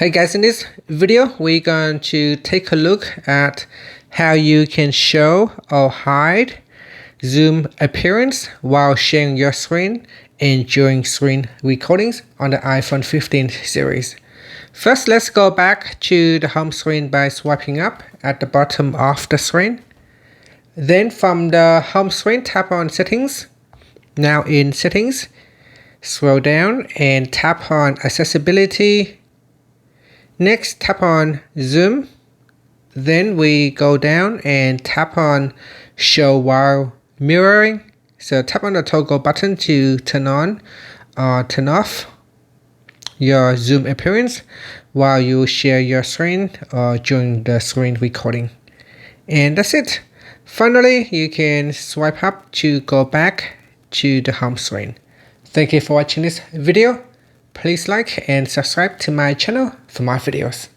Hey guys, in this video we're going to take a look at how you can show or hide zoom appearance while sharing your screen and during screen recordings on the iPhone 15 series. First, let's go back to the home screen by swiping up at the bottom of the screen. Then from the home screen, tap on settings. Now in settings, scroll down and tap on accessibility. Next, tap on zoom. Then we go down and tap on show while mirroring. So tap on the toggle button to turn on or turn off your zoom appearance while you share your screen or during the screen recording. And that's it. Finally, you can swipe up to go back to the home screen. Thank you for watching this video. Please like and subscribe to my channel for more videos.